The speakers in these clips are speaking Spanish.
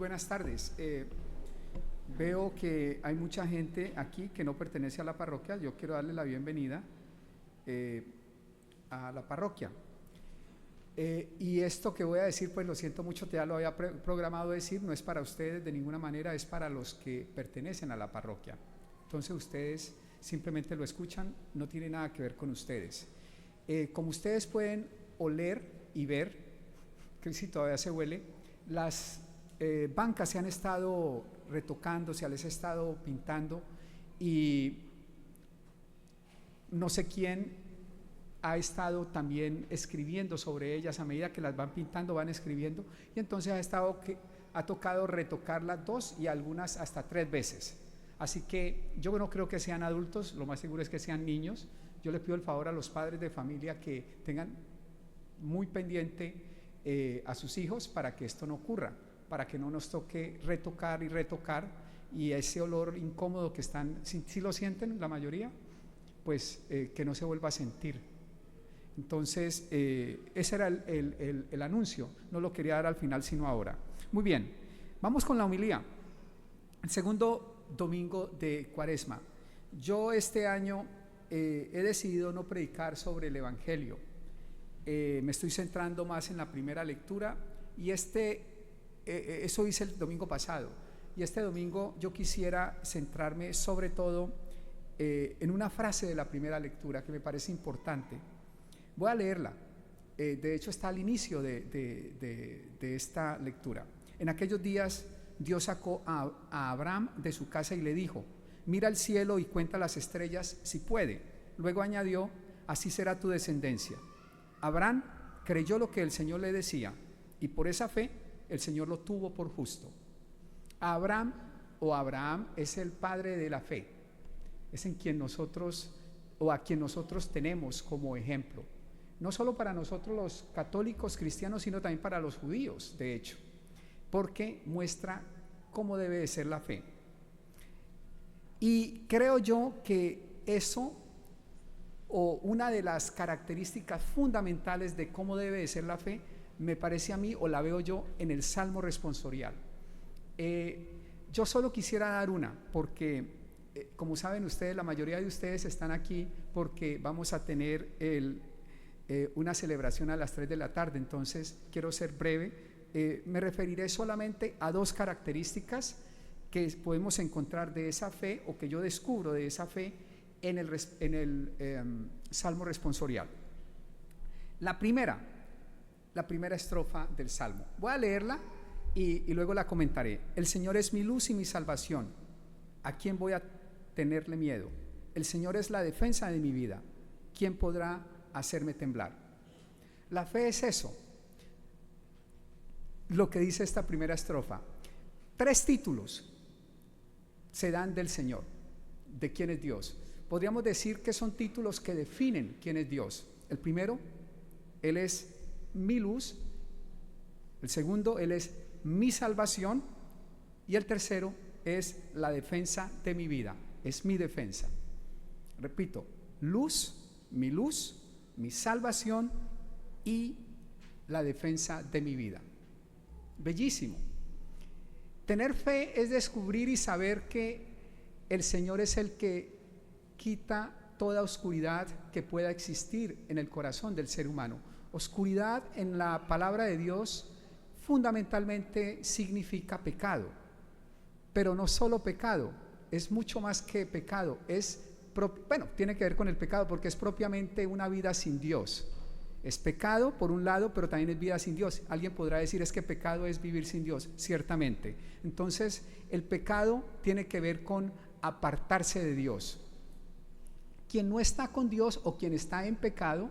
buenas tardes. Veo que hay mucha gente aquí que no pertenece a la parroquia. Yo quiero darle la bienvenida a la parroquia. Y esto que voy a decir, pues lo siento mucho, ya lo había programado decir, no es para ustedes de ninguna manera, es para los que pertenecen a la parroquia. Entonces ustedes simplemente lo escuchan, no tiene nada que ver con ustedes. Como ustedes pueden oler y ver, que si todavía se huele, las bancas se han estado retocando, se les ha estado pintando y no sé quién ha estado también escribiendo sobre ellas. A medida que las van pintando van escribiendo, y entonces ha tocado retocarlas 2 y algunas hasta 3 veces. Así que yo no creo que sean adultos, lo más seguro es que sean niños. Yo les pido el favor a los padres de familia que tengan muy pendiente a sus hijos para que esto no ocurra, para que no nos toque retocar y retocar, y ese olor incómodo que están, si lo sienten la mayoría, pues que no se vuelva a sentir. Entonces ese era el anuncio, no lo quería dar al final sino ahora. Muy bien, vamos con la homilía. El segundo domingo de Cuaresma. Yo este año he decidido no predicar sobre el Evangelio. Me estoy centrando más en la primera lectura, y eso hice el domingo pasado, y este domingo yo quisiera centrarme sobre todo en una frase de la primera lectura que me parece importante. Voy a leerla, de hecho está al inicio de esta lectura. En aquellos días Dios sacó a Abraham de su casa y le dijo: mira al cielo y cuenta las estrellas si puede. Luego añadió: así será tu descendencia. Abraham creyó lo que el Señor le decía, y por esa fe el Señor lo tuvo por justo. Abraham es el padre de la fe, es en quien nosotros, o a quien nosotros tenemos como ejemplo, no solo para nosotros los católicos cristianos, sino también para los judíos, de hecho, porque muestra cómo debe de ser la fe. Y creo yo que eso, o una de las características fundamentales de cómo debe de ser la fe, me parece a mí, o la veo yo, en el Salmo responsorial. Yo solo quisiera dar una, porque como saben ustedes, la mayoría de ustedes están aquí porque vamos a tener una celebración a las 3 de la tarde, entonces quiero ser breve. Me referiré solamente a 2 características que podemos encontrar de esa fe, o que yo descubro de esa fe en el Salmo responsorial. La primera estrofa del Salmo, voy a leerla y luego la comentaré. El Señor es mi luz y mi salvación, ¿a quién voy a tenerle miedo? El Señor es la defensa de mi vida, ¿quién podrá hacerme temblar? La fe es eso, lo que dice esta primera estrofa. 3 títulos se dan del Señor, de quién es Dios. Podríamos decir que son títulos que definen quién es Dios. El primero, Él es mi luz. El segundo, Él es mi salvación. Y el tercero es la defensa de mi vida, es mi defensa. Repito: luz, mi salvación y la defensa de mi vida. Bellísimo. Tener fe es descubrir y saber que el Señor es el que quita toda oscuridad que pueda existir en el corazón del ser humano. Oscuridad en la palabra de Dios fundamentalmente significa pecado, pero no solo pecado, es mucho más que pecado, tiene que ver con el pecado porque es propiamente una vida sin Dios. Es pecado por un lado, pero también es vida sin Dios. Alguien podrá decir: es que pecado es vivir sin Dios. Ciertamente. Entonces el pecado tiene que ver con apartarse de Dios. Quien no está con Dios, o quien está en pecado,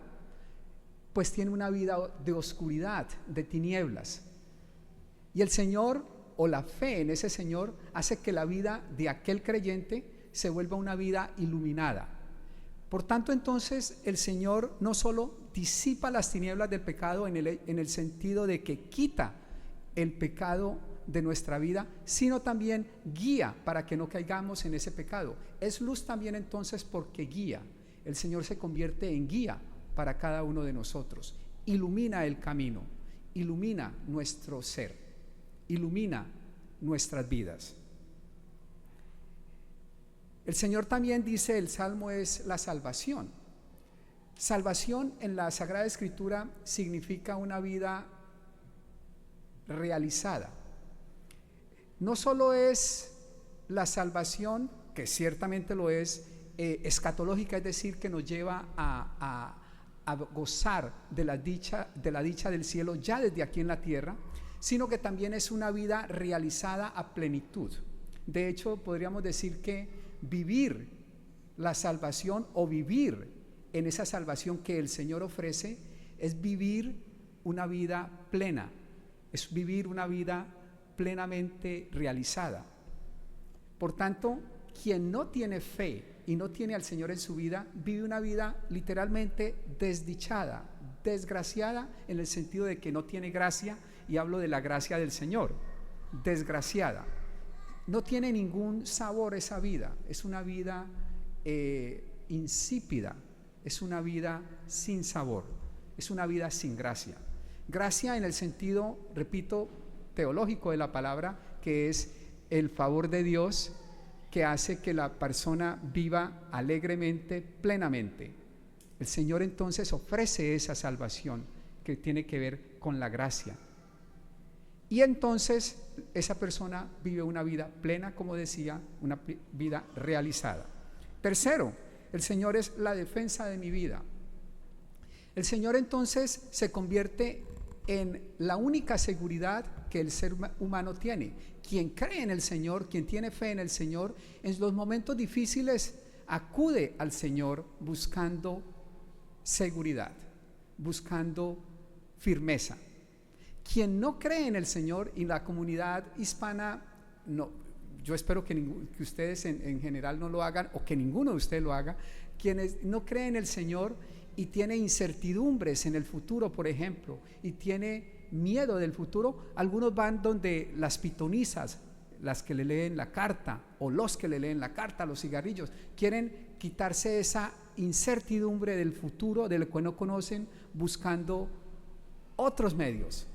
pues tiene una vida de oscuridad, de tinieblas. Y el Señor, o la fe en ese Señor, hace que la vida de aquel creyente se vuelva una vida iluminada. Por tanto, entonces, el Señor no solo disipa las tinieblas del pecado en el sentido de que quita el pecado de nuestra vida, sino también guía para que no caigamos en ese pecado. Es luz también entonces porque guía. El Señor se convierte en guía para cada uno de nosotros. Ilumina el camino, ilumina nuestro ser, ilumina nuestras vidas. El Señor también dice, el Salmo es la salvación. Salvación en la Sagrada Escritura significa una vida realizada. No solo es la salvación, que ciertamente lo es, escatológica, es decir, que nos lleva a gozar de la dicha del cielo ya desde aquí en la tierra, sino que también es una vida realizada a plenitud. De hecho, podríamos decir que vivir la salvación o vivir en esa salvación que el Señor ofrece es vivir una vida plena, es vivir una vida plenamente realizada. Por tanto, quien no tiene fe y no tiene al Señor en su vida, vive una vida literalmente desdichada, desgraciada, en el sentido de que no tiene gracia, y hablo de la gracia del Señor, desgraciada. No tiene ningún sabor esa vida, es una vida insípida, es una vida sin sabor, es una vida sin gracia. Gracia en el sentido, repito, teológico de la palabra, que es el favor de Dios que hace que la persona viva alegremente, plenamente. El Señor entonces ofrece esa salvación que tiene que ver con la gracia. Y entonces esa persona vive una vida plena, como decía, una vida realizada. Tercero, el Señor es la defensa de mi vida. El Señor entonces se convierte en la única seguridad que el ser humano tiene. Quien cree en el Señor, quien tiene fe en el Señor, en los momentos difíciles acude al Señor buscando seguridad, buscando firmeza. Quien no cree en el Señor, y la comunidad hispana, no, yo espero que ustedes en general no lo hagan, o que ninguno de ustedes lo haga, quienes no creen en el Señor y tiene incertidumbres en el futuro, por ejemplo, y tiene miedo del futuro, algunos van donde las pitonisas, las que le leen la carta, o los que le leen la carta, los cigarrillos, quieren quitarse esa incertidumbre del futuro, del que no conocen, buscando otros medios.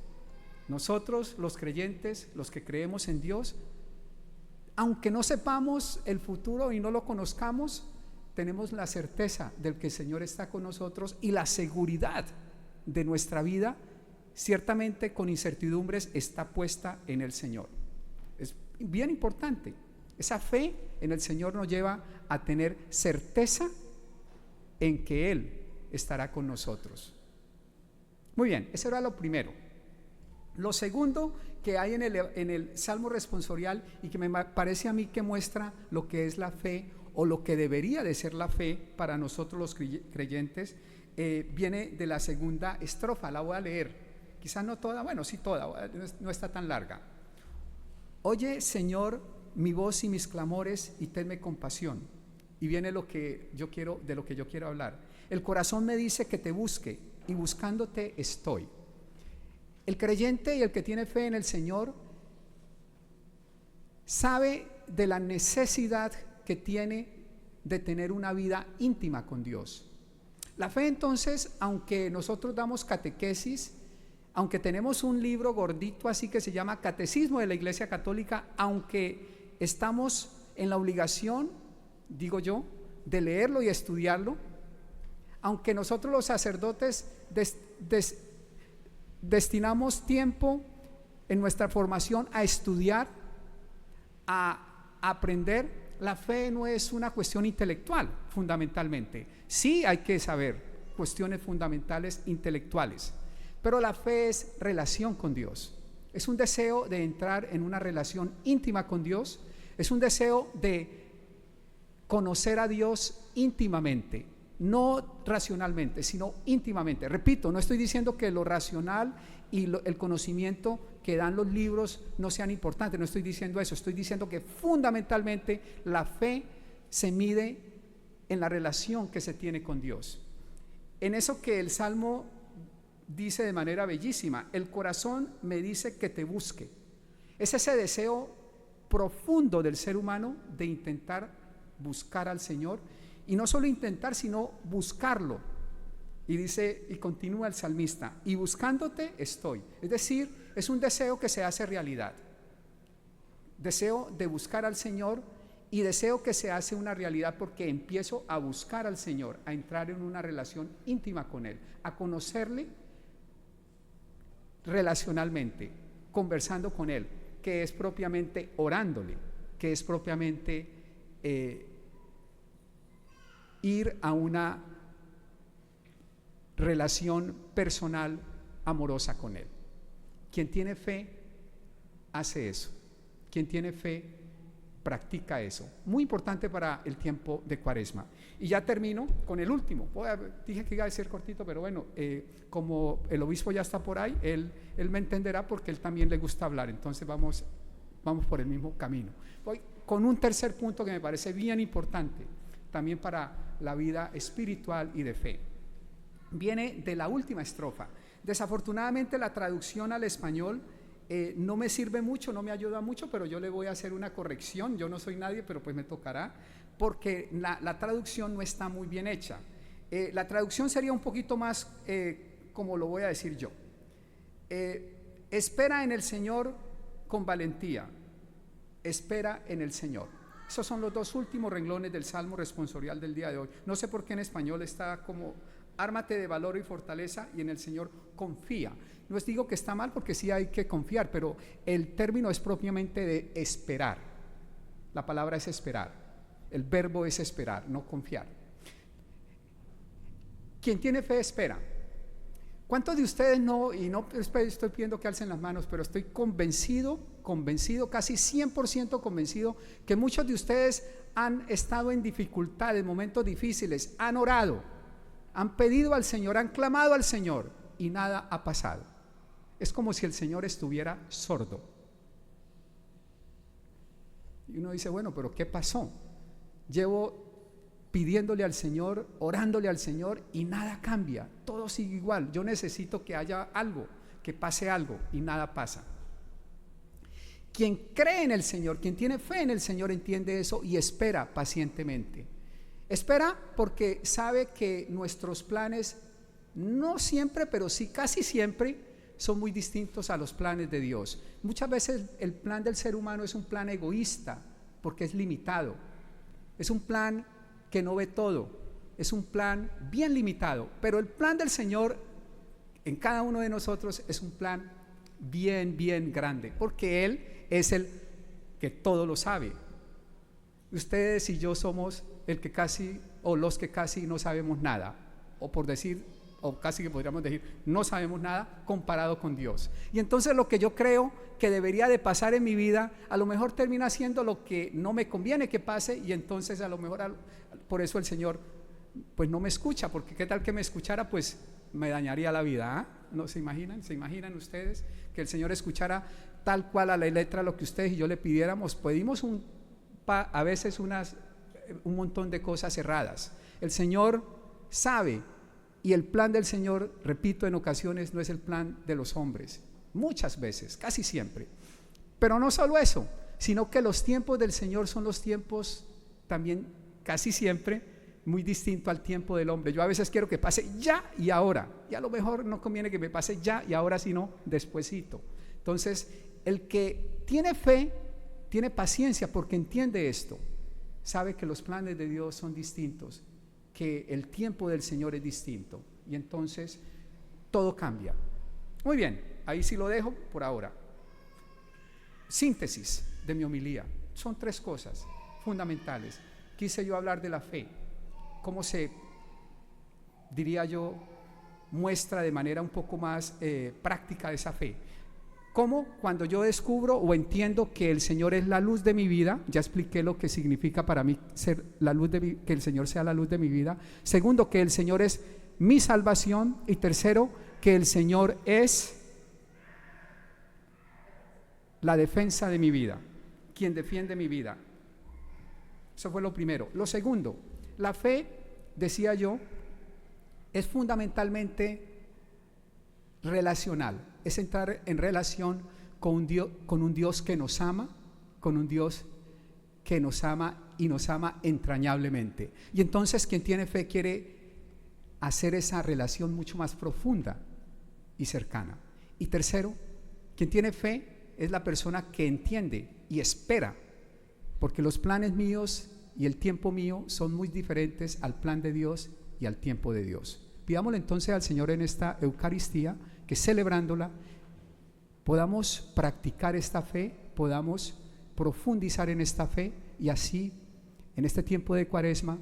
Nosotros, los creyentes, los que creemos en Dios, aunque no sepamos el futuro y no lo conozcamos, tenemos la certeza de que el Señor está con nosotros, y la seguridad de nuestra vida, ciertamente con incertidumbres, está puesta en el Señor. Es bien importante. Esa fe en el Señor nos lleva a tener certeza en que Él estará con nosotros. Muy bien, eso era lo primero. Lo segundo que hay en el Salmo responsorial, y que me parece a mí que muestra lo que es la fe, o lo que debería de ser la fe para nosotros los creyentes, viene de la segunda estrofa. La voy a leer, quizás no toda, bueno, sí toda, no está tan larga. Oye, Señor, mi voz y mis clamores, y tenme compasión. Y viene de lo que yo quiero hablar. El corazón me dice que te busque, y buscándote estoy. El creyente y el que tiene fe en el Señor sabe de la necesidad que tiene de tener una vida íntima con Dios. La fe, entonces, aunque nosotros damos catequesis, aunque tenemos un libro gordito así que se llama Catecismo de la Iglesia Católica, aunque estamos en la obligación, digo yo, de leerlo y estudiarlo, aunque nosotros los sacerdotes destinamos tiempo en nuestra formación a estudiar, a aprender, la fe no es una cuestión intelectual fundamentalmente. Sí hay que saber cuestiones fundamentales intelectuales, pero la fe es relación con Dios. Es un deseo de entrar en una relación íntima con Dios, es un deseo de conocer a Dios íntimamente, no racionalmente, sino íntimamente. Repito, no estoy diciendo que lo racional y el conocimiento que dan los libros no sean importantes, no estoy diciendo eso, estoy diciendo que fundamentalmente la fe se mide en la relación que se tiene con Dios. En eso que el Salmo dice de manera bellísima, el corazón me dice que te busque. Es ese deseo profundo del ser humano de intentar buscar al Señor, y no solo intentar, sino buscarlo. Y dice, y continúa el salmista, y buscándote estoy. Es decir, es un deseo que se hace realidad. Deseo de buscar al Señor y deseo que se hace una realidad porque empiezo a buscar al Señor, a entrar en una relación íntima con Él, a conocerle relacionalmente, conversando con Él, que es propiamente orándole, que es propiamente ir a una relación personal, amorosa con Él. Quien tiene fe hace eso. Quien tiene fe practica eso. Muy importante para el tiempo de Cuaresma. Y ya termino con el último. Dije que iba a ser cortito, pero bueno, como el obispo ya está por ahí, él me entenderá porque él también le gusta hablar. Entonces vamos por el mismo camino. Voy con un tercer punto que me parece bien importante, también para la vida espiritual y de fe. Viene de la última estrofa. Desafortunadamente la traducción al español no me sirve mucho, no me ayuda mucho, pero yo le voy a hacer una corrección. Yo no soy nadie, pero pues me tocará, porque la traducción no está muy bien hecha. La traducción sería un poquito más, como lo voy a decir yo. Espera en el Señor con valentía. Espera en el Señor. Esos son los dos últimos renglones del Salmo responsorial del día de hoy. No sé por qué en español está como ármate de valor y fortaleza, y en el Señor confía. No os digo que está mal, porque sí hay que confiar, pero el término es propiamente de esperar. La palabra es esperar, el verbo es esperar, no confiar. Quien tiene fe espera. ¿Cuántos de ustedes no estoy pidiendo que alcen las manos, pero estoy convencido, casi 100% convencido, que muchos de ustedes han estado en dificultades, momentos difíciles, han orado, han pedido al Señor, han clamado al Señor y nada ha pasado? Es como si el Señor estuviera sordo. Y uno dice, bueno, pero ¿qué pasó? Llevo pidiéndole al Señor, orándole al Señor y nada cambia, todo sigue igual. Yo necesito que haya algo, que pase algo, y nada pasa. Quien cree en el Señor, quien tiene fe en el Señor, entiende eso y espera pacientemente. Espera porque sabe que nuestros planes, no siempre, pero sí casi siempre, son muy distintos a los planes de Dios. Muchas veces el plan del ser humano es un plan egoísta porque es limitado. Es un plan que no ve todo, es un plan bien limitado, pero el plan del Señor en cada uno de nosotros es un plan bien, bien grande, porque Él es el que todo lo sabe. Ustedes y yo somos el que casi, o los que casi no sabemos nada, o por decir, o casi que podríamos decir, no sabemos nada comparado con Dios. Y entonces lo que yo creo que debería de pasar en mi vida, a lo mejor termina siendo lo que no me conviene que pase, y entonces a lo mejor por eso el Señor pues no me escucha, porque qué tal que me escuchara, pues me dañaría la vida, ¿eh? ¿No se imaginan? ¿Se imaginan ustedes que el Señor escuchara tal cual a la letra lo que ustedes y yo le pidiéramos? Pedimos a veces un montón de cosas erradas. El Señor sabe, y el plan del Señor, repito, en ocasiones no es el plan de los hombres, muchas veces, casi siempre. Pero no solo eso, sino que los tiempos del Señor son los tiempos también casi siempre muy distinto al tiempo del hombre. Yo a veces quiero que pase ya y ahora, y a lo mejor no conviene que me pase ya y ahora, sino despuesito. Entonces, el que tiene fe, tiene paciencia porque entiende esto, sabe que los planes de Dios son distintos, que el tiempo del Señor es distinto, y entonces todo cambia. Muy bien, ahí sí lo dejo por ahora. Síntesis de mi homilía. Son 3 cosas fundamentales. Quise yo hablar de la fe, cómo se, diría yo, muestra de manera un poco más práctica esa fe. Cómo cuando yo descubro o entiendo que el Señor es la luz de mi vida, ya expliqué lo que significa para mí ser la luz que el Señor sea la luz de mi vida. Segundo, que el Señor es mi salvación. Y tercero, que el Señor es la defensa de mi vida, quien defiende mi vida. Eso fue lo primero. Lo segundo, la fe, decía yo, es fundamentalmente relacional, es entrar en relación con un Dios que nos ama, con un Dios que nos ama y nos ama entrañablemente. Y entonces quien tiene fe quiere hacer esa relación mucho más profunda y cercana. Y tercero, quien tiene fe es la persona que entiende y espera, porque los planes míos y el tiempo mío son muy diferentes al plan de Dios y al tiempo de Dios. Pidámosle entonces al Señor en esta Eucaristía que celebrándola podamos practicar esta fe, podamos profundizar en esta fe y así en este tiempo de Cuaresma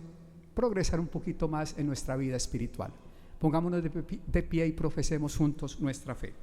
progresar un poquito más en nuestra vida espiritual. Pongámonos de pie y profesemos juntos nuestra fe.